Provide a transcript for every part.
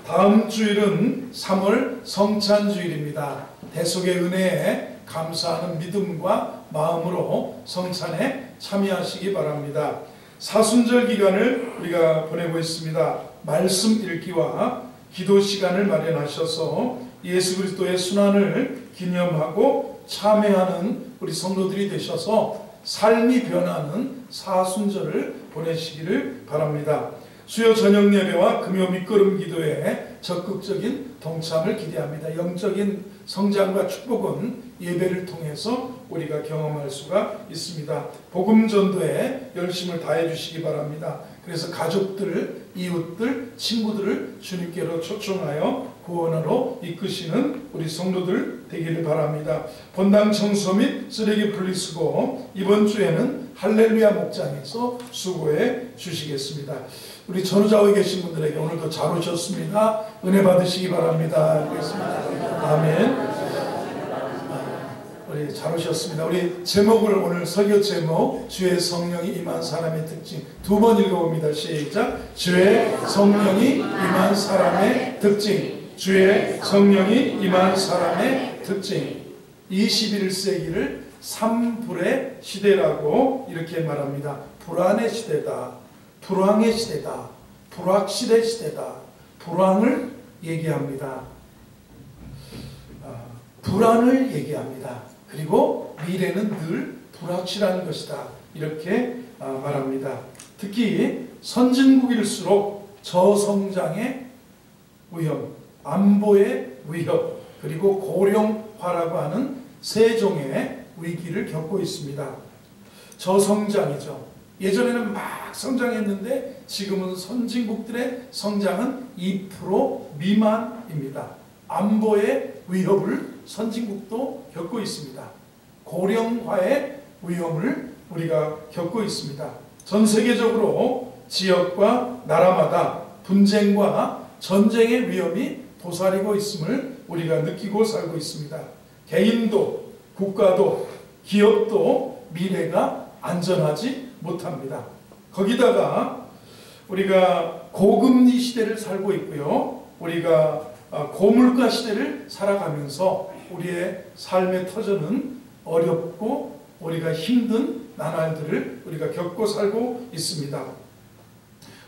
다음 주일은 3월 성찬주일입니다. 대속의 은혜에 감사하는 믿음과 마음으로 성찬에 참여하시기 바랍니다. 사순절 기간을 우리가 보내고 있습니다. 말씀 읽기와 기도 시간을 마련하셔서 예수 그리스도의 순환을 기념하고 참회하는 우리 성도들이 되셔서 삶이 변하는 사순절을 보내시기를 바랍니다. 수요 저녁 예배와 금요 밑거름 기도에 적극적인 동참을 기대합니다. 영적인 성장과 축복은 예배를 통해서 우리가 경험할 수가 있습니다. 복음 전도에 열심을 다해 주시기 바랍니다. 그래서 가족들, 이웃들, 친구들을 주님께로 초청하여 구원으로 이끄시는 우리 성도들 되기를 바랍니다. 본당 청소 및 쓰레기 분리수거 이번 주에는 할렐루야 목장에서 수고해 주시겠습니다. 우리 전후좌우에 계신 분들에게 오늘도 잘 오셨습니다. 은혜 받으시기 바랍니다. 아멘. 우리 잘 오셨습니다. 우리 제목을 오늘 설교 제목 주의 성령이 임한 사람의 특징 두 번 읽어봅니다. 시작. 주의 성령이 임한 사람의 특징. 주의 성령이 임한 사람의 특징. 21세기를 삼불의 시대라고 이렇게 말합니다. 불안의 시대다. 불황의 시대다. 불확실의 시대다. 불황을 얘기합니다. 불안을 얘기합니다. 그리고 미래는 늘 불확실한 것이다. 이렇게 말합니다. 특히 선진국일수록 저성장의 위험, 안보의 위협, 그리고 고령화라고 하는 세 종의 위기를 겪고 있습니다. 저성장이죠. 예전에는 막 성장했는데 지금은 선진국들의 성장은 2% 미만입니다. 안보의 위협을 선진국도 겪고 있습니다. 고령화의 위험을 우리가 겪고 있습니다. 전 세계적으로 지역과 나라마다 분쟁과 전쟁의 위험이 도사리고 있음을 우리가 느끼고 살고 있습니다. 개인도 국가도 기업도 미래가 안전하지 못합니다. 거기다가 우리가 고금리 시대를 살고 있고요. 우리가 고물가 시대를 살아가면서 우리의 삶의 터전은 어렵고 우리가 힘든 나날들을 우리가 겪고 살고 있습니다.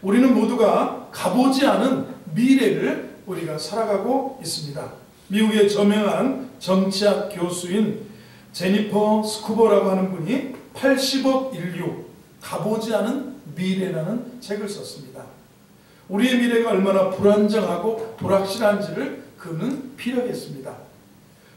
우리는 모두가 가보지 않은 미래를 우리가 살아가고 있습니다. 미국의 저명한 정치학 교수인 제니퍼 스쿠버라고 하는 분이 80억 인류 가보지 않은 미래라는 책을 썼습니다. 우리의 미래가 얼마나 불안정하고 불확실한지를 그는 피력했습니다.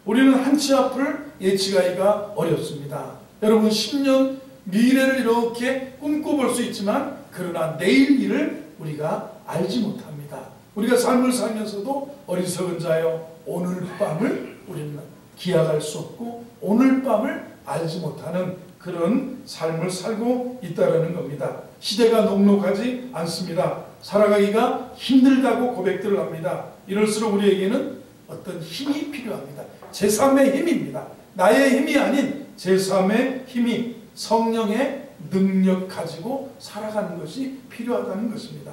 우리는 한치 앞을 예측하기가 어렵습니다. 여러분 10년 미래를 이렇게 꿈꿔볼 수 있지만 그러나 내일 일을 우리가 알지 못합니다. 우리가 삶을 살면서도 어리석은 자여 오늘 밤을 우리는 기약할 수 없고 오늘 밤을 알지 못하는 그런 삶을 살고 있다는 겁니다. 시대가 녹록하지 않습니다. 살아가기가 힘들다고 고백들을 합니다. 이럴수록 우리에게는 어떤 힘이 필요합니다. 제3의 힘입니다. 나의 힘이 아닌 제3의 힘이 성령의 능력 가지고 살아가는 것이 필요하다는 것입니다.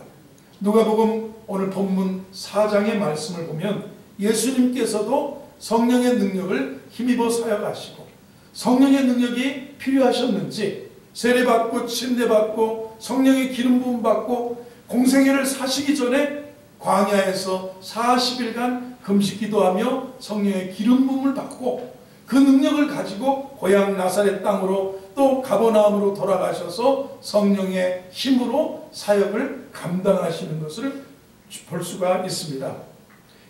누가복음 오늘 본문 4장의 말씀을 보면 예수님께서도 성령의 능력을 힘입어 사역하시고 성령의 능력이 필요하셨는지 세례받고 침례받고 성령의 기름 부음 받고 공생애를 사시기 전에 광야에서 40일간 금식 기도하며 성령의 기름 부음을 받고 그 능력을 가지고 고향 나사렛 땅으로 또 가버나움으로 돌아가셔서 성령의 힘으로 사역을 감당하시는 것을 볼 수가 있습니다.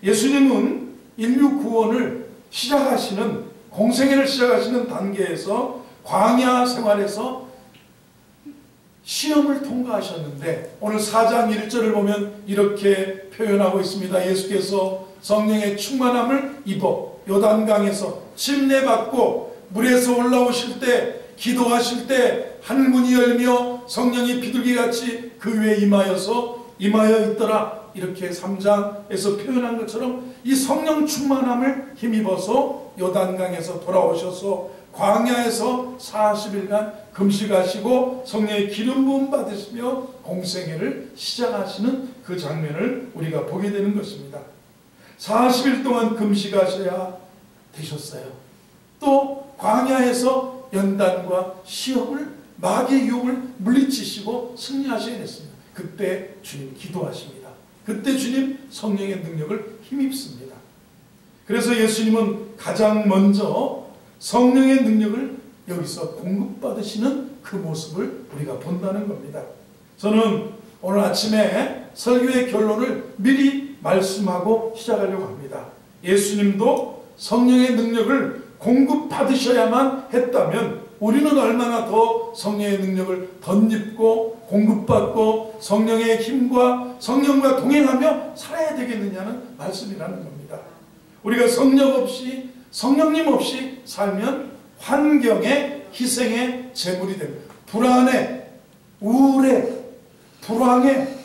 예수님은 인류 구원을 시작하시는 공생애를 시작하시는 단계에서 광야 생활에서 시험을 통과하셨는데 오늘 4장 1절을 보면 이렇게 표현하고 있습니다. 예수께서 성령의 충만함을 입어 요단강에서 침례받고 물에서 올라오실 때 기도하실 때 하늘문이 열며 성령이 비둘기같이 그 위에 임하여 있더라. 이렇게 3장에서 표현한 것처럼 이 성령 충만함을 힘입어서 요단강에서 돌아오셔서 광야에서 40일간 금식하시고 성령의 기름 부음 받으시며 공생애를 시작하시는 그 장면을 우리가 보게 되는 것입니다. 40일 동안 금식하셔야 되셨어요. 또 광야에서 연단과 시험을, 마귀의 유혹을 물리치시고 승리하셔야 됐습니다. 그때 주님 기도하십니다. 그때 주님 성령의 능력을 힘입습니다. 그래서 예수님은 가장 먼저 성령의 능력을 여기서 공급받으시는 그 모습을 우리가 본다는 겁니다. 저는 오늘 아침에 설교의 결론을 미리 말씀하고 시작하려고 합니다. 예수님도 성령의 능력을 공급받으셔야만 했다면 우리는 얼마나 더 성령의 능력을 덧입고 공급받고 성령의 힘과 성령과 동행하며 살아야 되겠느냐는 말씀이라는 겁니다. 우리가 성령 없이, 성령님 없이 살면 환경의 희생의 제물이 됩니다. 불안해, 우울해, 불황해,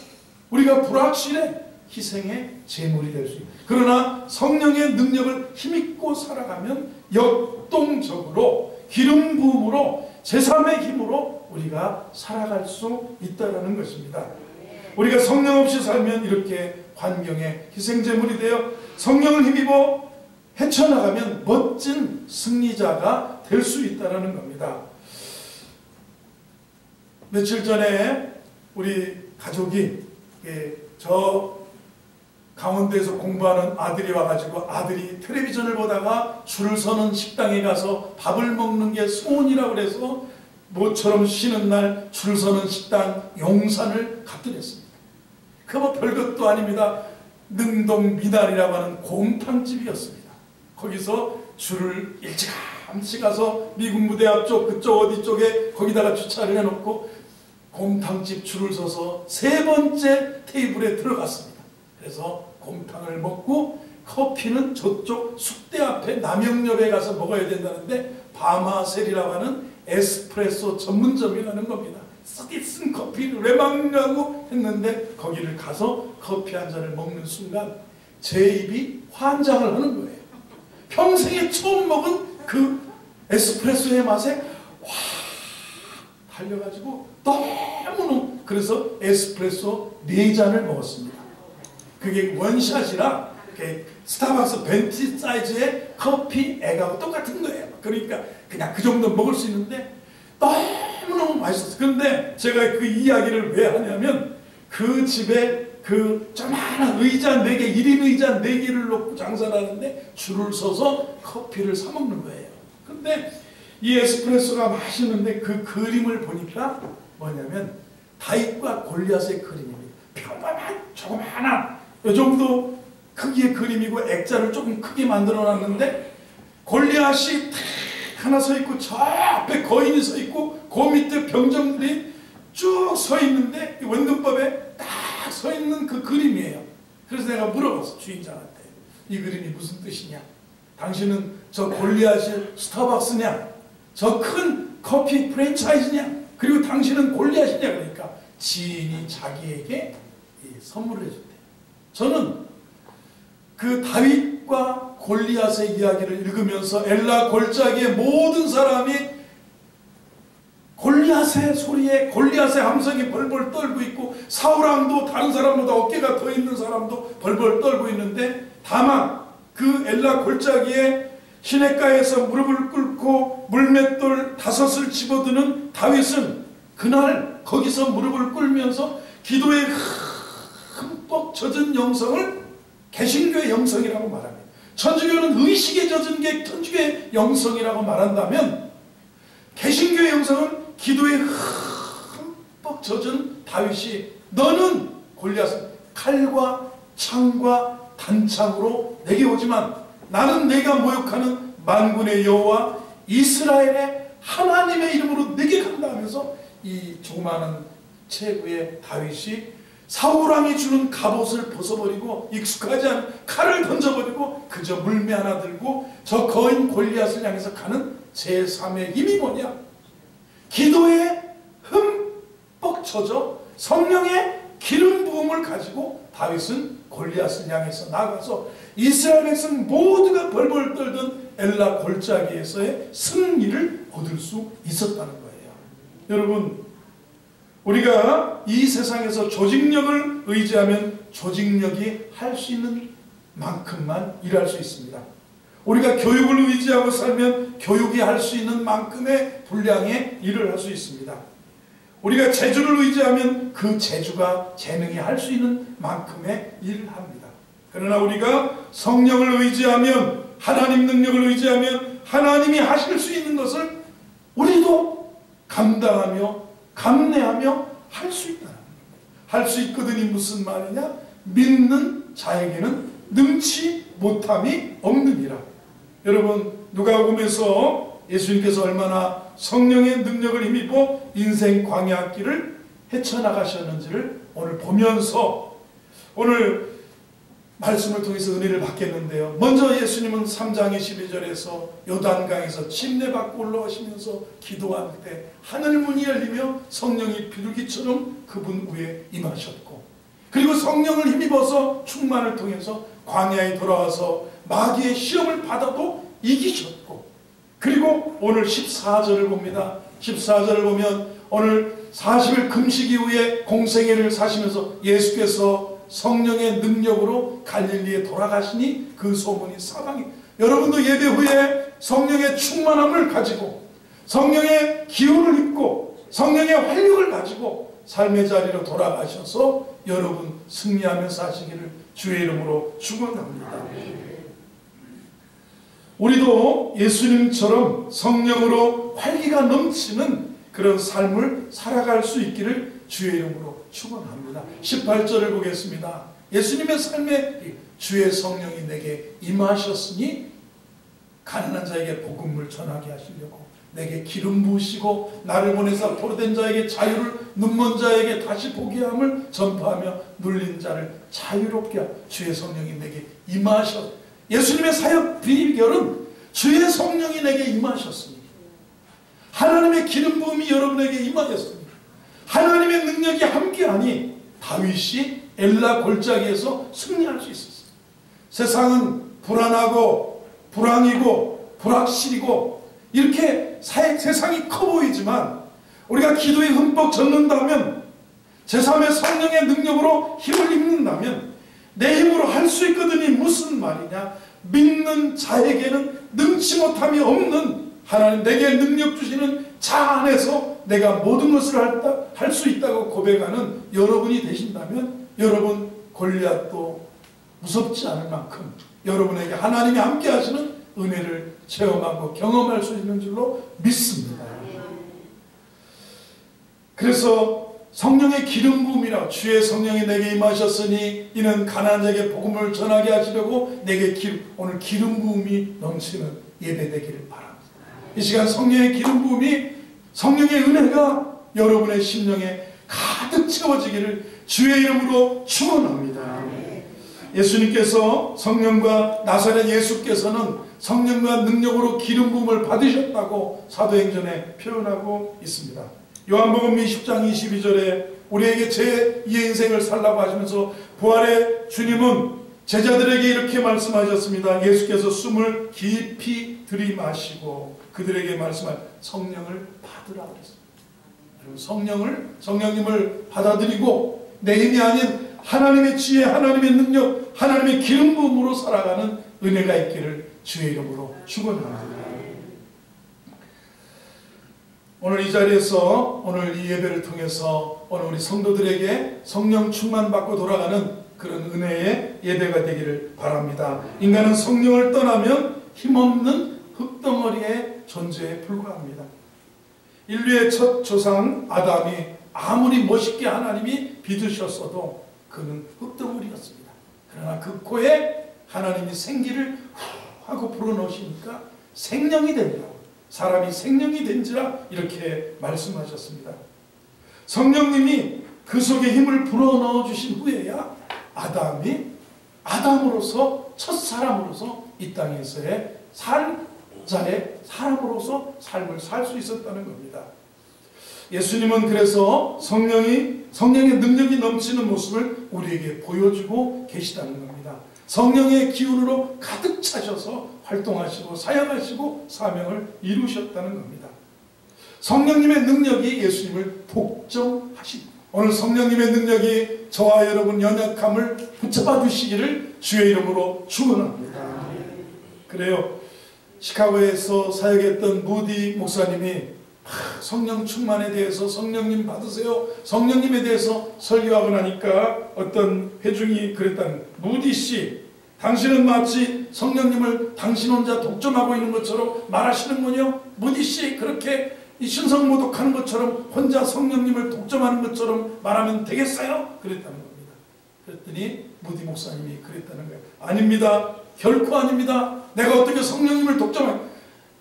우리가 불확실해 희생의 제물이 될 수 있습니다. 그러나 성령의 능력을 힘입고 살아가면 역동적으로 기름 부음으로 제3의 힘으로 우리가 살아갈 수 있다는 것입니다. 우리가 성령 없이 살면 이렇게 환경의 희생제물이 되어 성령을 힘입어 헤쳐나가면 멋진 승리자가 될 수 있다는 겁니다. 며칠 전에 우리 가족이 저 강원도에서 공부하는 아들이 와가지고 아들이 텔레비전을 보다가 줄을 서는 식당에 가서 밥을 먹는 게 소원이라고 그래서 모처럼 쉬는 날 줄 서는 식당 용산을 갔더랬습니다. 그 뭐 별것도 아닙니다. 능동 미달이라고 하는 곰탕집이었습니다. 거기서 줄을 일찌감치 가서 미국 무대 앞쪽 그쪽 어디 쪽에 거기다가 주차를 해놓고 곰탕집 줄을 서서 세 번째 테이블에 들어갔습니다. 그래서 곰탕을 먹고 커피는 저쪽 숙대 앞에 남영역에 가서 먹어야 된다는데 바마셀이라고 하는 에스프레소 전문점이라는 겁니다. 쓰디 쓴 커피를 왜 먹냐고 했는데 거기를 가서 커피 한 잔을 먹는 순간 제 입이 환장을 하는 거예요. 평생에 처음 먹은 그 에스프레소의 맛에 와 달려가지고 너무너무 그래서 에스프레소 4잔을 먹었습니다. 그게 원샷이라 스타벅스 벤티 사이즈의 커피 액하고 똑같은 거예요. 그러니까 그냥 그 정도 먹을 수 있는데 너무너무 맛있었어요. 그런데 제가 그 이야기를 왜 하냐면 그 집에 그 조그마한 의자 4개, 1인 의자 4개를 놓고 장사를 하는데 줄을 서서 커피를 사 먹는 거예요. 근데 이 에스프레소가 맛있는데 그 그림을 보니까 뭐냐면 다윗과 골리앗의 그림입니다. 평범한 조그마한 이 정도 크기의 그림이고 액자를 조금 크게 만들어 놨는데 골리앗이 탁 하나 서 있고 저 앞에 거인이 서 있고 그 밑에 병정들이 쭉 서 있는데 원근법에 딱 서 있는 그 그림이에요. 그래서 내가 물어봤어 주인장한테 이 그림이 무슨 뜻이냐? 당신은 저 골리앗이 스타벅스냐? 저 큰 커피 프랜차이즈냐? 그리고 당신은 골리앗이냐? 그러니까 지인이 자기에게 선물을 해줬대. 저는 그 다윗과 골리앗의 이야기를 읽으면서 엘라 골짜기의 모든 사람이 골리앗의 소리에 골리앗의 함성이 벌벌 떨고 있고 사울왕도 다른 사람보다 어깨가 더 있는 사람도 벌벌 떨고 있는데 다만 그 엘라 골짜기에 시냇가에서 무릎을 꿇고 물맷돌 5을 집어드는 다윗은 그날 거기서 무릎을 꿇으면서 기도에 흠뻑 젖은 영성을 개신교의 영성이라고 말합니다. 천주교는 의식에 젖은 게 천주교의 영성이라고 말한다면 개신교의 영성은 기도에 흠뻑 젖은 다윗이 너는 골리앗은 칼과 창과 단창으로 내게 오지만 나는 내가 모욕하는 만군의 여호와 이스라엘의 하나님의 이름으로 내게 간다 하면서 이 조그마한 체구의 다윗이 사울왕이 주는 갑옷을 벗어버리고 익숙하지 않은 칼을 던져버리고 그저 물매 하나 들고 저 거인 골리앗을 향해서 가는 제3의 힘이 뭐냐? 기도에 흠뻑 젖어 성령의 기름 부음을 가지고 다윗은 골리앗을 향해서 나가서 이스라엘 백성 모두가 벌벌 떨던 엘라 골짜기에서의 승리를 얻을 수 있었다는 거예요. 여러분 우리가 이 세상에서 조직력을 의지하면 조직력이 할 수 있는 만큼만 일할 수 있습니다. 우리가 교육을 의지하고 살면 교육이 할 수 있는 만큼의 분량의 일을 할 수 있습니다. 우리가 재주를 의지하면 그 재주가 재능이 할 수 있는 만큼의 일을 합니다. 그러나 우리가 성령을 의지하면, 하나님 능력을 의지하면 하나님이 하실 수 있는 것을 우리도 감당하며 감내하며 할 수 있다는 겁니다. 할 수 있거든이 무슨 말이냐? 믿는 자에게는 능치 못함이 없느니라. 여러분, 누가복음에서 예수님께서 얼마나 성령의 능력을 힘입어 인생 광야길을 헤쳐나가셨는지를 오늘 보면서 오늘 말씀을 통해서 은혜를 받겠는데요. 먼저 예수님은 3장 22절에서 요단강에서 침례받고 올라오시면서 기도할 때 하늘문이 열리며 성령이 비둘기처럼 그분 위에 임하셨고, 그리고 성령을 힘입어서 충만을 통해서 광야에 돌아와서 마귀의 시험을 받아도 이기셨고, 그리고 오늘 14절을 봅니다. 14절을 보면 오늘 40일 금식 이후에 공생애를 사시면서 예수께서 성령의 능력으로 갈릴리에 돌아가시니 그 소문이 사방에, 여러분도 예배 후에 성령의 충만함을 가지고 성령의 기운을 입고 성령의 활력을 가지고 삶의 자리로 돌아가셔서 여러분 승리하며 사시기를 주의 이름으로 축원합니다. 우리도 예수님처럼 성령으로 활기가 넘치는 그런 삶을 살아갈 수 있기를 주의 이름으로 축원합니다. 18절을 보겠습니다. 예수님의 삶에 주의 성령이 내게 임하셨으니 가난한 자에게 복음을 전하게 하시려고 내게 기름 부으시고 나를 보내사 포로된 자에게 자유를, 눈먼 자에게 다시 보게 함을 전파하며 눌린 자를 자유롭게 하고 주의 성령이 내게 임하셨. 예수님의 사역 비결은 주의 성령이 내게 임하셨습니다. 하나님의 기름 부음이 여러분에게 임하였습니다. 하나님의 능력이 함께하니 다윗이 엘라 골짜기에서 승리할 수 있었어요. 세상은 불안하고 불황이고 불확실이고 이렇게 세상이 커 보이지만 우리가 기도에 흠뻑 젖는다면, 제3의 성령의 능력으로 힘을 입는다면 내 힘으로 할 수 있거든이 무슨 말이냐? 믿는 자에게는 능치 못함이 없는 하나님, 내게 능력 주시는 자 안에서 내가 모든 것을 할 수 있다고 고백하는 여러분이 되신다면 여러분 골리앗도 무섭지 않을 만큼 여러분에게 하나님이 함께 하시는 은혜를 체험하고 경험할 수 있는 줄로 믿습니다. 그래서 성령의 기름 부음이라, 주의 성령이 내게 임하셨으니 이는 가난한 자에게 복음을 전하게 하시려고 내게 오늘 기름 부음이 넘치는 예배 되기를 바랍니다. 이 시간 성령의 기름 부음이, 성령의 은혜가 여러분의 심령에 가득 채워지기를 주의 이름으로 축원합니다. 예수님께서 성령과 나사렛 예수께서는 성령과 능력으로 기름 부음을 받으셨다고 사도행전에 표현하고 있습니다. 요한복음 20장 22절에 우리에게 제2의 인생을 살라고 하시면서 부활의 주님은 제자들에게 이렇게 말씀하셨습니다. 예수께서 숨을 깊이 들이마시고 그들에게 말씀할 성령을 받으라 그랬습니다. 성령님을 받아들이고 내 힘이 아닌 하나님의 지혜, 하나님의 능력, 하나님의 기름 부음으로 살아가는 은혜가 있기를 주의 이름으로 축원합니다. 오늘 이 자리에서 오늘 이 예배를 통해서 오늘 우리 성도들에게 성령 충만 받고 돌아가는 그런 은혜의 예배가 되기를 바랍니다. 인간은 성령을 떠나면 힘없는 흙덩어리의 존재에 불과합니다. 인류의 첫 조상 아담이 아무리 멋있게 하나님이 빚으셨어도 그는 흙덩어리였습니다. 그러나 그 코에 하나님이 생기를 하고 불어넣으시니까 생명이 된다고, 사람이 생명이 된지라 이렇게 말씀하셨습니다. 성령님이 그 속에 힘을 불어넣어 주신 후에야 아담이 아담으로서, 첫 사람으로서 이 땅에서의 살자의 사람으로서 삶을 살 수 있었다는 겁니다. 예수님은 그래서 성령의 능력이 넘치는 모습을 우리에게 보여주고 계시다는 겁니다. 성령의 기운으로 가득 차셔서 활동하시고 사역하시고 사명을 이루셨다는 겁니다. 성령님의 능력이 예수님을 복종하십니다. 오늘 성령님의 능력이 저와 여러분 연약함을 붙잡아 주시기를 주의 이름으로 축원합니다. 그래요. 시카고에서 사역했던 무디 목사님이 성령 충만에 대해서 성령님 받으세요, 성령님에 대해서 설교하고 나니까 어떤 회중이 그랬다는, 무디씨 당신은 마치 성령님을 당신 혼자 독점하고 있는 것처럼 말하시는군요. 무디씨 그렇게 신성모독하는 것처럼 혼자 성령님을 독점하는 것처럼 말하면 되겠어요? 그랬다는 겁니다. 그랬더니 무디 목사님이 그랬다는 거예요. 아닙니다. 결코 아닙니다. 내가 어떻게 성령님을 독점해?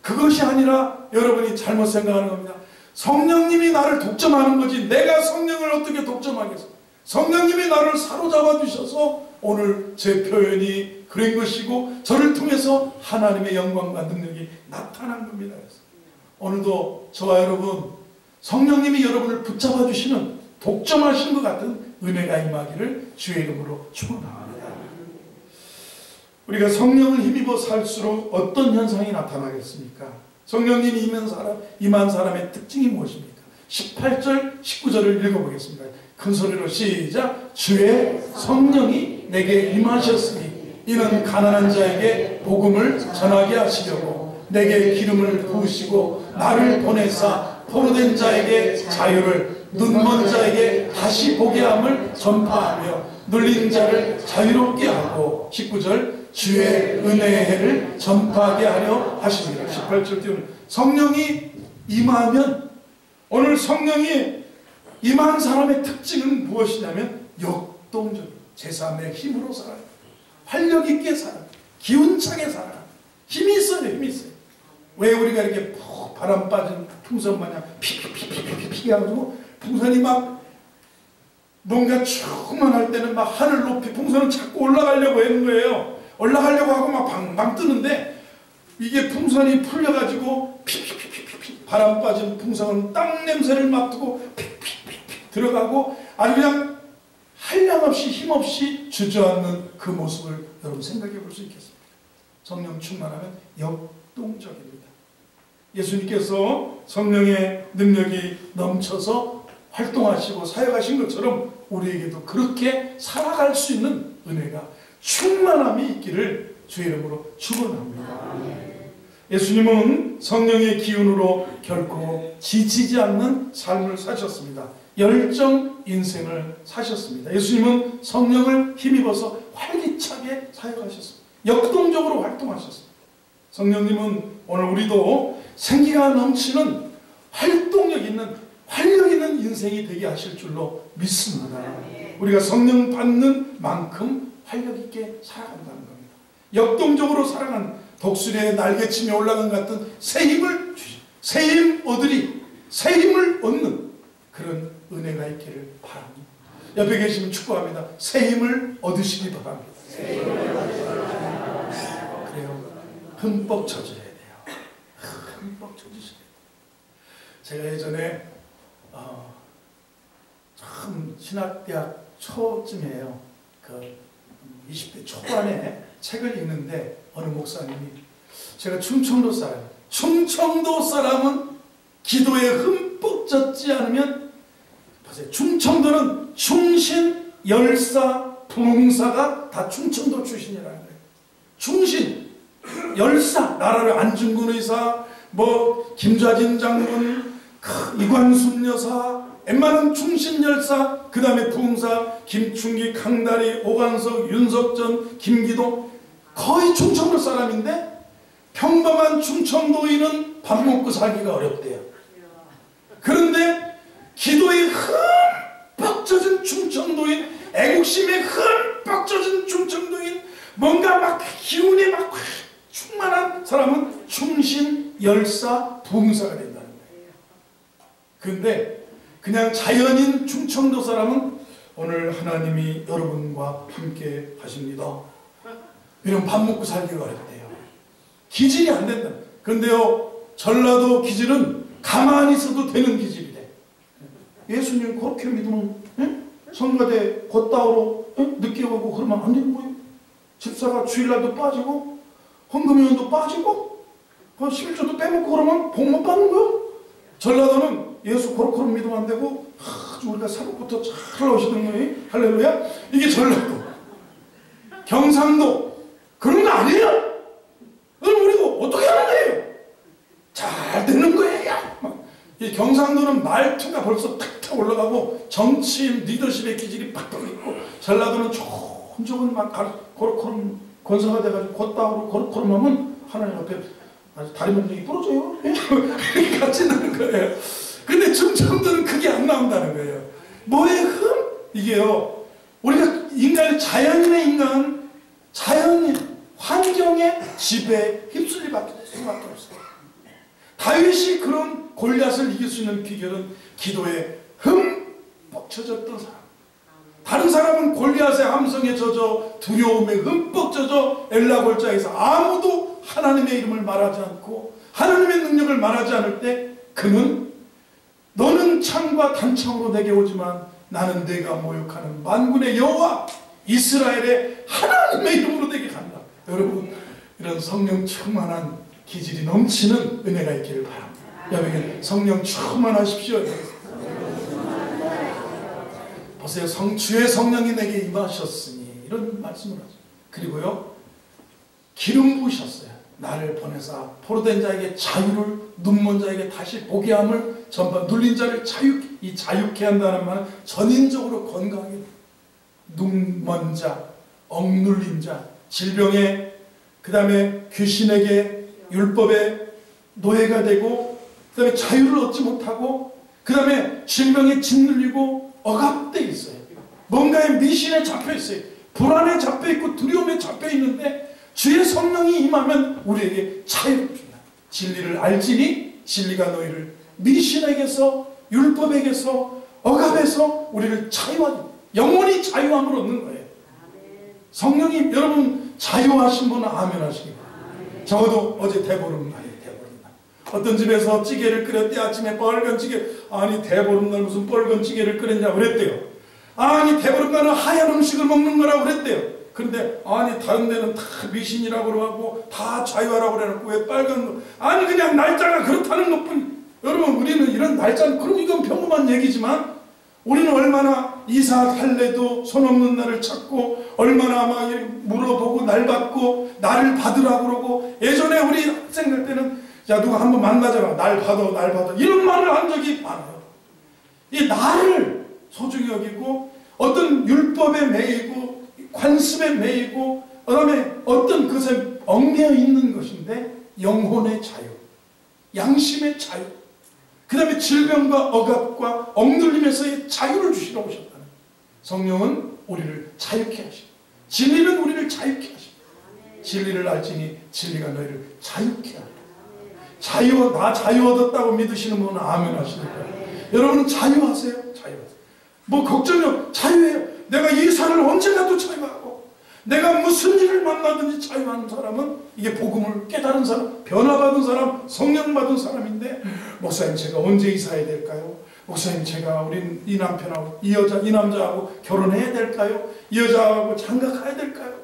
그것이 아니라 여러분이 잘못 생각하는 겁니다. 성령님이 나를 독점하는 거지 내가 성령을 어떻게 독점하겠어? 성령님이 나를 사로잡아 주셔서 오늘 제 표현이 그런 것이고 저를 통해서 하나님의 영광과 능력이 나타난 겁니다. 오늘도 저와 여러분 성령님이 여러분을 붙잡아 주시는 독점하시는 것 같은 은혜가 임하기를 주의 이름으로 축원합니다. 우리가 성령을 힘입어 살수록 어떤 현상이 나타나겠습니까? 성령님이 임한 사람의 특징이 무엇입니까? 18절 19절을 읽어보겠습니다. 큰 소리로 시작. 주의 성령이 내게 임하셨으니 이는 가난한 자에게 복음을 전하게 하시려고 내게 기름을 부으시고 나를 보내사 포로된 자에게 자유를, 눈먼 자에게 다시 보게 함을 전파하며 눌린 자를 자유롭게 하고 19절 주의 은혜의 해를 전파하게 하려 하십니다. 18절 띄우는 성령이 임하면, 오늘 성령이 임한 사람의 특징은 무엇이냐면 역동적, 제3의 힘으로 살아요. 활력 있게 살아요. 기운차게 살아요. 힘이 있어요. 힘이 있어요. 왜 우리가 이렇게 푹 바람 빠진 풍선 마냥 피피피피피 해가지고 풍선이 막 뭔가 충만할 때는 막 하늘 높이 풍선은 자꾸 올라가려고 하는 거예요. 올라가려고 하고 막 방방 뜨는데 이게 풍선이 풀려가지고 피피피피피 바람 빠진 풍선은 땅 냄새를 맡고 피피피피 들어가고 아주 그냥 한량없이 힘없이 주저앉는 그 모습을 여러분 생각해 볼 수 있겠습니다. 성령 충만하면 역동적입니다. 예수님께서 성령의 능력이 넘쳐서 활동하시고 사역하신 것처럼 우리에게도 그렇게 살아갈 수 있는 은혜가 충만함이 있기를 주의 이름으로 축원합니다. 예수님은 성령의 기운으로 결코 지치지 않는 삶을 사셨습니다. 열정 인생을 사셨습니다. 예수님은 성령을 힘입어서 활기차게 사역하셨습니다. 역동적으로 활동하셨습니다. 성령님은 오늘 우리도 생기가 넘치는 활동력 있는 활력 있는 인생이 되게 하실 줄로 믿습니다. 우리가 성령 받는 만큼 활력 있게 살아간다는 겁니다. 역동적으로 살아가는 독수리의 날개치며 올라간 것 같은 새 힘을 주시, 새 힘 얻으리, 새 힘을 얻는 그런 은혜가 있기를 바랍니다. 옆에 계시면 축복합니다. 새 힘을 얻으시기 바랍니다. 그래요. 흠뻑 젖어야 돼요. 흠뻑 젖으셔야 돼요. 제가 예전에 참 신학대학 초쯤이에요. 그 20대 초반에 책을 읽는데 어느 목사님이, 제가 충청도 사람, 충청도 사람은 기도에 흠뻑 젖지 않으면, 보세요, 충청도는 충신, 열사, 부흥사가 다 충청도 출신이라는 거예요. 충신, 열사, 나라를 안중근 의사, 뭐 김좌진 장군, 이관순 여사, 웬만한 충신 열사, 그 다음에 부흥사, 김충기, 강다리, 오관석, 윤석전, 김기동, 거의 충청도 사람인데 평범한 충청도인은 밥 먹고 살기가 어렵대요. 그런데 기도에 흠뻑 젖은 충청도인, 애국심에 흠뻑 젖은 충청도인, 뭔가 막 기운에 막 충만한 사람은 충신, 열사, 부흥사가 된다는 거예요. 그런데 그냥 자연인 충청도 사람은 오늘 하나님이 여러분과 함께 하십니다. 이런 밥 먹고 살기가 어렵대요. 기질이 안 된다. 그런데요, 전라도 기질은 가만히 있어도 되는 기질이래. 예수님 그렇게 믿으면 성가대 곧다우로 늦게 오고 그러면 안 되는 거예요. 집사가 주일날도 빠지고 헌금위원도 빠지고 11조도 빼먹고 그러면 복 못 받는 거예요. 전라도는 예수 그렇게 믿으면 안 되고 아주 우리가 사복부터 잘 나오시는 거예요. 할렐루야. 이게 전라도, 경상도 그런 거 아니에요. 그럼 우리가 어떻게 하는 거예요? 잘 되는 거예요. 이 경상도는 말투가 벌써 탁탁 올라가고 정치인 리더십의 기질이 팍팍 있고, 전라도는 조금 막 고루코름 권사가 돼가지고 곧다우로 고루코름 하면 하나님 앞에 아주 다리 몸통이 부러져요. 같이 나는 거예요. 근데 충청도는 그게 안 나온다는 거예요. 뭐의 흠? 이게요, 우리가 인간이 자연의 인간, 자연의 환경의 지배에 휩쓸릴 수밖에 없어요. 다윗이 그런 골리앗을 이길 수 있는 비결은 기도에 흠뻑 젖었던 사람. 다른 사람은 골리앗의 함성에 젖어 두려움에 흠뻑 젖어 엘라 골짜기에서 아무도 하나님의 이름을 말하지 않고 하나님의 능력을 말하지 않을 때 그는 너는 창과 단창으로 내게 오지만 나는 내가 모욕하는 만군의 여호와 이스라엘의 하나님의 이름으로 내게 간다. 여러분, 이런 성령 충만한 기질이 넘치는 은혜가 있기를 바랍니다. 여러분, 성령 충만하십시오. 보세요. 주의 성령이 내게 임하셨으니 이런 말씀을 하죠. 그리고요, 기름 부으셨어요. 나를 보내사 포로된 자에게 자유를, 눈먼 자에게 다시 보게 함을 전파, 눌린 자를 자유케 한다는 말은 전인적으로 건강하게, 눈먼 자, 억눌린 자, 질병에, 그 다음에 귀신에게, 율법의 노예가 되고, 그 다음에 자유를 얻지 못하고, 그 다음에 질병에 짓눌리고 억압되어 있어요. 뭔가에 미신에 잡혀 있어요. 불안에 잡혀 있고 두려움에 잡혀 있는데 주의 성령이 임하면 우리에게 자유를 줍니다. 진리를 알지니 진리가 너희를 미신에게서, 율법에게서, 억압에서 우리를 자유하게, 영원히 자유함을 얻는 거예요. 성령이 여러분 자유하신 분은 아멘 하시기 바랍니다. 적어도 어제 대보름날이에요. 대보름날. 어떤 집에서 찌개를 끓였대. 아침에 빨간 찌개. 아니 대보름날 무슨 빨간 찌개를 끓였냐 그랬대요. 아니 대보름날은 하얀 음식을 먹는 거라고 그랬대요. 그런데 아니 다른 데는 다 미신이라고 그러고 다 자유하라고 그래놓고 왜 빨간 거. 아니 그냥 날짜가 그렇다는 것뿐. 여러분, 우리는 이런 날짜는, 그럼 이건 평범한 얘기지만 우리는 얼마나 이사 할래도 손 없는 날을 찾고, 얼마나 막 물어보고 날 받고 나를 받으라고 그러고, 예전에 우리 학생들 때는 야 누가 한번 만나자라, 날 받아 날 받아 이런 말을 한 적이 많아요. 이 나를 소중히 여기고 어떤 율법에 매이고 관습에 매이고 그 다음에 어떤 것에 얽매여 있는 것인데, 영혼의 자유, 양심의 자유, 그 다음에 질병과 억압과 억눌림에서의 자유를 주시러 오셨다는, 성령은 우리를 자유케 하시고 진리는 우리를 자유케 하시고 진리를 알지니 진리가 너희를 자유케 하리라. 나 자유 얻었다고 믿으시는 분은 아멘 하시니까. 여러분은 자유하세요? 자유하세요. 뭐 걱정이요. 자유해요. 내가 이사를 언제 가도 자유하고, 내가 무슨 일을 만나든지 자유하는 사람은 이게 복음을 깨달은 사람, 변화받은 사람, 성령 받은 사람인데, 목사님 제가 언제 이사해야 될까요? 목사님 제가 이 남편하고 이 남자하고 결혼해야 될까요? 이 여자하고 장가 가야 될까요?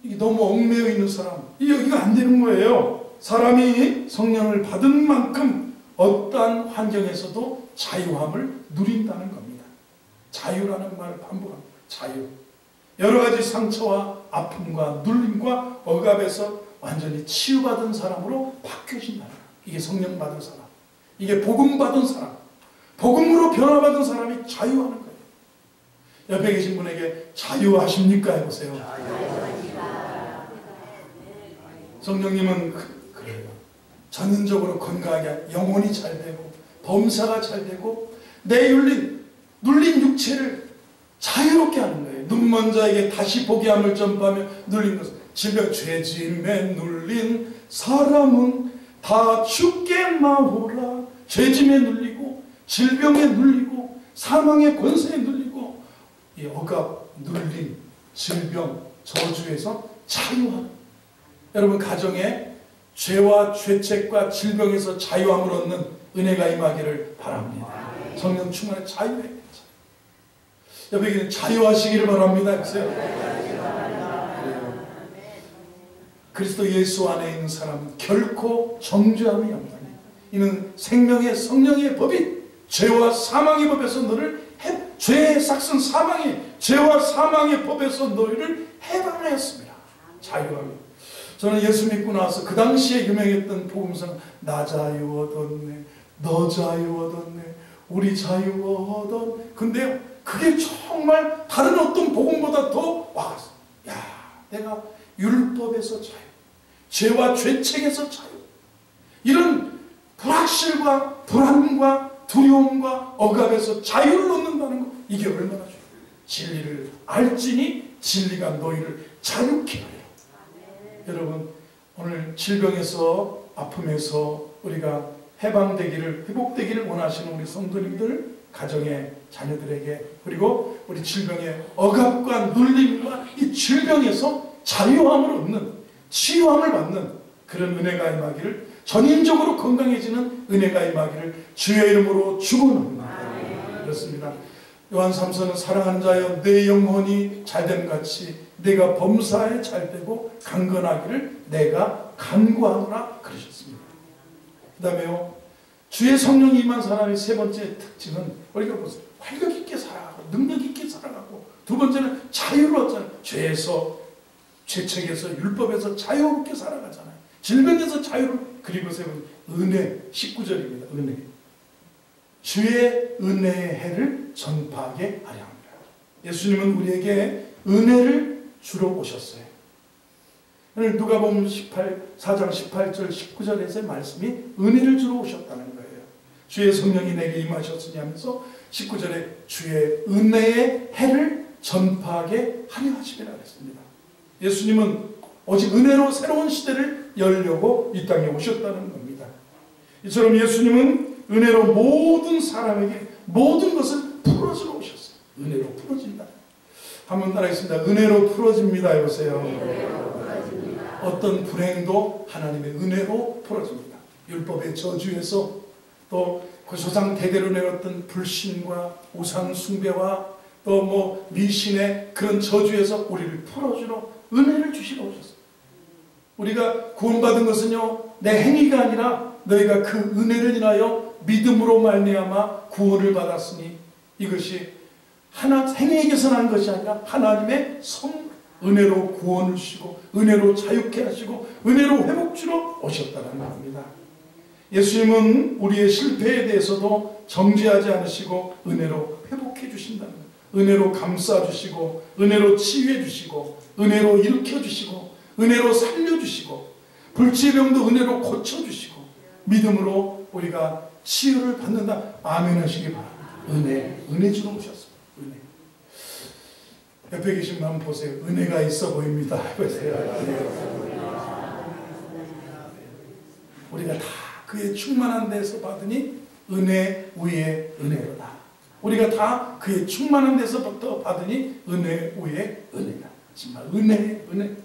이게 너무 얽매여 있는 사람, 이거 안 되는 거예요. 사람이 성령을 받은 만큼 어떠한 환경에서도 자유함을 누린다는 겁니다. 자유라는 말을 반복합니다. 자유. 여러 가지 상처와 아픔과 눌림과 억압에서 완전히 치유받은 사람으로 바뀌어진다는 거예요. 이게 성령 받은 사람, 이게 복음 받은 사람, 복음으로 변화받은 사람이 자유하는 거예요. 옆에 계신 분에게 자유하십니까? 해보세요. 성령님은 그래요. 전인적으로 건강하게, 영혼이 잘 되고 범사가 잘 되고 내 눌린 육체를 자유롭게 하는 거예요. 눈먼 자에게 다시 보게 함을 전파하며 눌린 것은, 질병, 죄짐에 눌린 사람은 다 주께 나오라. 죄짐에 눌리고 질병에 눌리고 사망의 권세에 눌리고 이 억압, 눌림, 질병, 저주에서 자유하는, 여러분 가정에 죄와 죄책과 질병에서 자유함을 얻는 은혜가 임하기를 바랍니다. 성령 충만한 자유에 여러분 자유하시기를 바랍니다. 그리스도 예수 안에 있는 사람은 결코 정죄함이 없나니 이는 생명의 성령의 법이 죄와 사망의 법에서 너를 죄의 삭슨 사망의 죄와 사망의 법에서 너희를 해방하였습니다. 자유함이. 저는 예수 믿고 나서 그 당시에 유명했던 복음성 나 자유 얻었네, 너 자유 얻었네, 우리 자유 얻었네. 근데요, 그게 정말 다른 어떤 복음보다 더 와갔어. 야, 내가 율법에서 자유, 죄와 죄책에서 자유, 이런 불확실과 불안과 두려움과 억압에서 자유를 얻는다는 것, 이게 얼마나 좋아요. 진리를 알지니 진리가 너희를 자유케 하리라. 여러분, 오늘 질병에서 아픔에서 우리가 해방되기를, 회복되기를 원하시는 우리 성도님들, 가정의 자녀들에게, 그리고 우리 질병의 억압과 눌림과 이 질병에서 자유함을 얻는, 치유함을 받는 그런 은혜가 임하기를, 전인적으로 건강해지는 은혜가 임하기를 주의 이름으로 축원합니다. 그렇습니다. 요한 3서는 사랑하는 자여 내 영혼이 잘됨 같이 내가 범사에 잘되고 강건하기를 내가 간구하노라 그러셨습니다. 그 다음에요, 주의 성령이 임한 사람의 세 번째 특징은 우리가 무슨 활력 있게 살아가고 능력 있게 살아가고, 두 번째는 자유를 얻잖아요. 죄에서, 죄책에서, 율법에서 자유롭게 살아가잖아요. 질병에서 자유를. 그리고 세 번째 은혜, 19절입니다. 은혜. 주의 은혜의 해를 전파하게 하려 합니다. 예수님은 우리에게 은혜를 주러 오셨어요. 오늘 누가복음 4장 18절 19절에서의 말씀이 은혜를 주러 오셨다는 거예요. 주의 성령이 내게 임하셨으니 하면서 19절에 주의 은혜의 해를 전파하게 하려 하시리라 했습니다. 예수님은 오직 은혜로 새로운 시대를 열려고 이 땅에 오셨다는 겁니다. 이처럼 예수님은 은혜로 모든 사람에게 모든 것을 풀어주러 오셨어요. 은혜로 풀어진다. 한번 따라하겠습니다. 은혜로 풀어집니다. 해보세요. 어떤 불행도 하나님의 은혜로 풀어집니다. 율법의 저주에서, 또 그 조상 대대로 내렸던 불신과 우상 숭배와 또 미신의 그런 저주에서 우리를 풀어주러 은혜를 주시러 오셨어요. 우리가 구원받은 것은요, 내 행위가 아니라 너희가 그 은혜를 인하여 믿음으로 말미암아 구원을 받았으니, 이것이 행위에게서 난 것이 아니라 하나님의 은혜로 구원을 주시고 은혜로 자유케 하시고 은혜로 회복 주러 오셨다는 겁니다. 예수님은 우리의 실패에 대해서도 정죄하지 않으시고 은혜로 회복해 주신다는 거예요. 은혜로 감싸 주시고 은혜로 치유해 주시고 은혜로 일으켜 주시고 은혜로 살려 주시고 불치병도 은혜로 고쳐 주시고 믿음으로 우리가 치유를 받는다. 아멘 하시기 바랍니다. 은혜 주러 오셨습니다. 은혜. 옆에 계신 분 한번 보세요. 은혜가 있어 보입니다. 보세요. 우리가 다 그의 충만한 데서 받으니 은혜 위에 은혜로다. 우리가 다 그의 충만한 데서부터 받으니 은혜 위에 은혜다. 정말 은혜.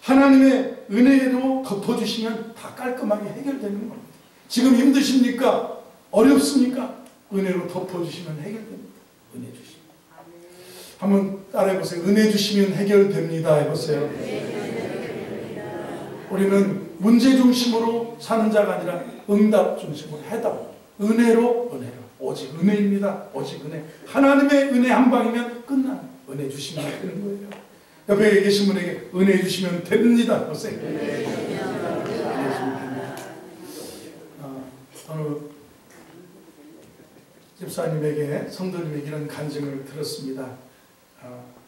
하나님의 은혜로 덮어주시면 다 깔끔하게 해결되는 겁니다. 지금 힘드십니까? 어렵습니까? 은혜로 덮어주시면 해결됩니다. 은혜 주시면. 한번 따라해보세요. 은혜 주시면 해결됩니다. 해보세요. 우리는 문제 중심으로 사는 자가 아니라 응답 중심으로, 해답, 은혜로 오직 은혜입니다. 오직 은혜. 하나님의 은혜 한 방이면 끝나는, 은혜 주시면 되는 거예요. 옆에 계신 분에게 은혜 주시면 됩니다. 보세요. 은혜 주시면 됩니다. 어느 집사님에게, 성도님에게 이런 간증을 들었습니다.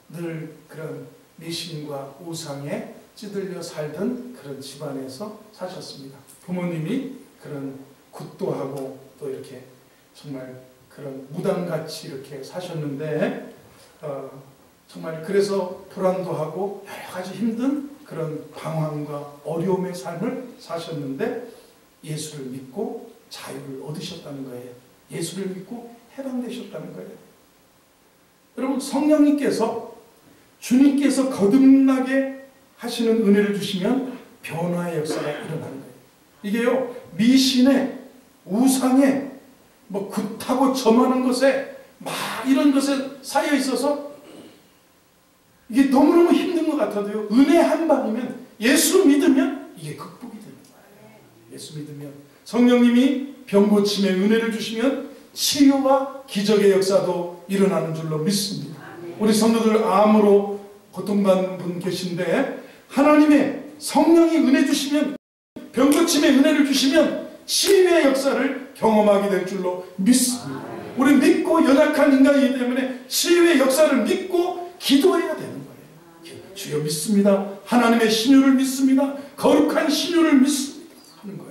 늘 그런 미신과 우상에 찌들려 살던 그런 집안에서 사셨습니다. 부모님이 그런 굿도 하고 또 이렇게 정말 그런 무당같이 이렇게 사셨는데, 정말 그래서 불안도 하고 여러 가지 힘든 그런 방황과 어려움의 삶을 사셨는데, 예수를 믿고 자유를 얻으셨다는 거예요. 예수를 믿고 해방되셨다는 거예요. 여러분, 성령님께서, 주님께서 거듭나게 하시는 은혜를 주시면 변화의 역사가 일어나는 거예요. 이게요, 미신에, 우상에, 굿하고 점하는 것에, 이런 것에 쌓여 있어서 이게 너무너무 힘든 것 같아도요, 은혜 한 방이면, 예수 믿으면 이게 극복이 되는 거예요. 예수 믿으면 성령님이 병고침의 은혜를 주시면 치유와 기적의 역사도 일어나는 줄로 믿습니다. 우리 성도들 암으로 고통받는 분 계신데 하나님의 성령이 은혜 주시면, 병고침의 은혜를 주시면 치유의 역사를 경험하게 될 줄로 믿습니다. 우리 믿고 연약한 인간이기 때문에 치유의 역사를 믿고 기도해야 되는 거예요. 주여 믿습니다. 하나님의 신유를 믿습니다. 거룩한 신유를 믿습니다. 하는 거예요.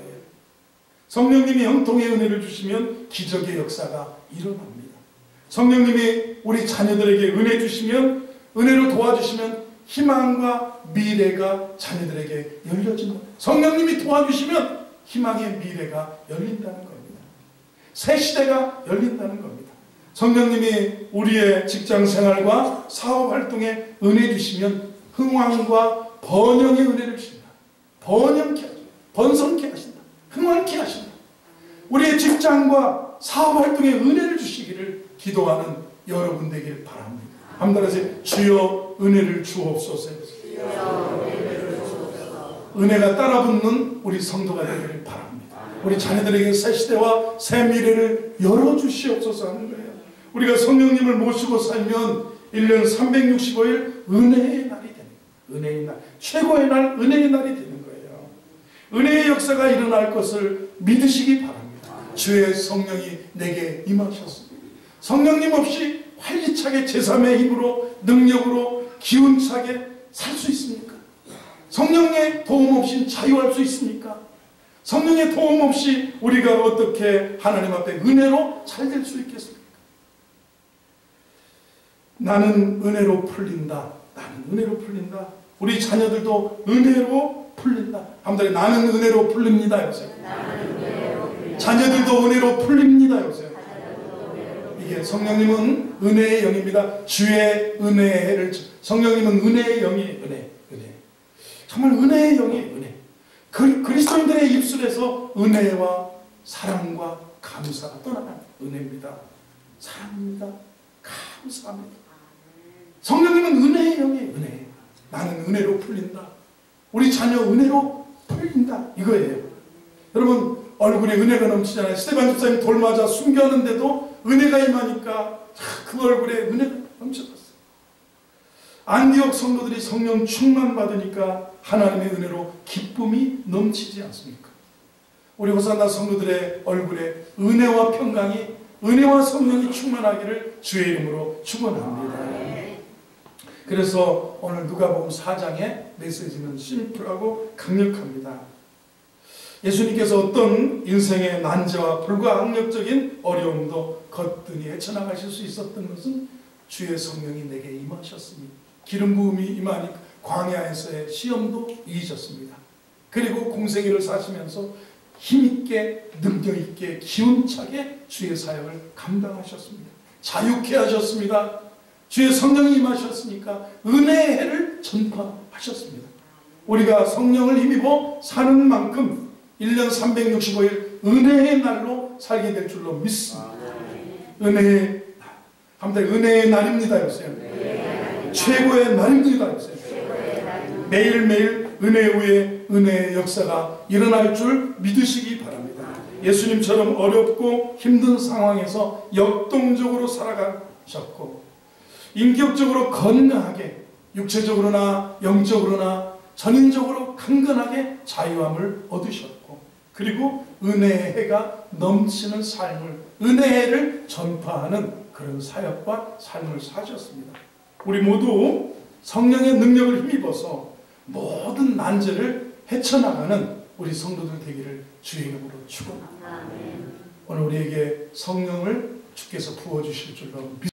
성령님이 형통의 은혜를 주시면 기적의 역사가 일어납니다. 성령님이 우리 자녀들에게 은혜 주시면, 은혜로 도와주시면 희망과 미래가 자녀들에게 열려진다. 성령님이 도와주시면 희망의 미래가 열린다는 겁니다. 새 시대가 열린다는 겁니다. 성령님이 우리의 직장생활과 사업활동에 은혜 주시면 흥왕과 번영의 은혜를 주신다. 번영케 하신다. 번성케 하신다. 흥왕케 하신다. 우리의 직장과 사업활동에 은혜를 주시기를 기도하는 여러분 되길 바랍니다. 한번 따라서 주여 은혜를 주옵소서. 은혜가 따라붙는 우리 성도가 되기를 바랍니다. 우리 자녀들에게 새 시대와 새 미래를 열어주시옵소서 하는 거예요. 우리가 성령님을 모시고 살면 1년 365일 은혜의 날이 되는 거예요. 은혜의 날, 최고의 날, 은혜의 날이 되는 거예요. 은혜의 역사가 일어날 것을 믿으시기 바랍니다. 주의 성령이 내게 임하셨습니다. 성령님 없이 활기차게 제3의 힘으로, 능력으로 기운차게 살 수 있습니까? 성령의 도움 없이 자유할 수 있습니까? 성령의 도움 없이 우리가 어떻게 하나님 앞에 은혜로 잘 될 수 있겠습니까? 나는 은혜로 풀린다. 나는 은혜로 풀린다. 우리 자녀들도 은혜로 풀린다. 한번 나는 은혜로 풀립니다. 여보세요. 자녀들도 은혜로 풀립니다. 여보세요. 이게 성령님은 은혜의 영입니다. 주의 은혜를, 성령님은 은혜의 영이에요. 은혜. 정말 은혜의 영이에요. 은혜. 그리스도인들의 입술에서 은혜와 사랑과 감사가 떠나갑니다. 은혜입니다. 사랑입니다. 감사합니다. 성령님은 은혜의 영이에요. 은혜. 나는 은혜로 풀린다. 우리 자녀 은혜로 풀린다. 이거예요. 여러분 얼굴에 은혜가 넘치잖아요. 스테반 집사님 돌 맞아 순교하는데도 은혜가 임하니까 그 얼굴에 은혜가 넘쳐갔어요. 안디옥 성도들이 성령 충만 받으니까 하나님의 은혜로 기쁨이 넘치지 않습니까? 우리 호산나 성도들의 얼굴에 은혜와 평강이, 은혜와 성령이 충만하기를 주의 이름으로 축원합니다. 그래서 오늘 누가복음 4장의 메시지는 심플하고 강력합니다. 예수님께서 어떤 인생의 난제와 불가항력적인 어려움도 거뜬히 헤쳐나가실 수 있었던 것은 주의 성령이 내게 임하셨습니다. 기름 부음이 임하니 광야에서의 시험도 이기셨습니다. 그리고 공생애를 사시면서 힘있게, 능력있게, 기운차게 주의 사역을 감당하셨습니다. 자유케 하셨습니다. 주의 성령이 임하셨으니까 은혜의 해를 전파하셨습니다. 우리가 성령을 힘입어 사는 만큼 1년 365일 은혜의 날로 살게 될 줄로 믿습니다. 은혜의 날. 한번 은혜의 날입니다. 여보세요. 최고의 날입니다. 여보세요. 매일매일 은혜 위에 은혜의 역사가 일어날 줄 믿으시기 바랍니다. 예수님처럼 어렵고 힘든 상황에서 역동적으로 살아가셨고 인격적으로 건강하게, 육체적으로나 영적으로나 전인적으로 강건하게 자유함을 얻으셨고, 그리고 은혜의 해가 넘치는 삶을, 은혜의 해를 전파하는 그런 사역과 삶을 사셨습니다. 우리 모두 성령의 능력을 힘입어서 모든 난제를 헤쳐나가는 우리 성도들 되기를 주의 이름으로 축원합니다. 오늘 우리에게 성령을 주께서 부어주실 줄로 믿습니다.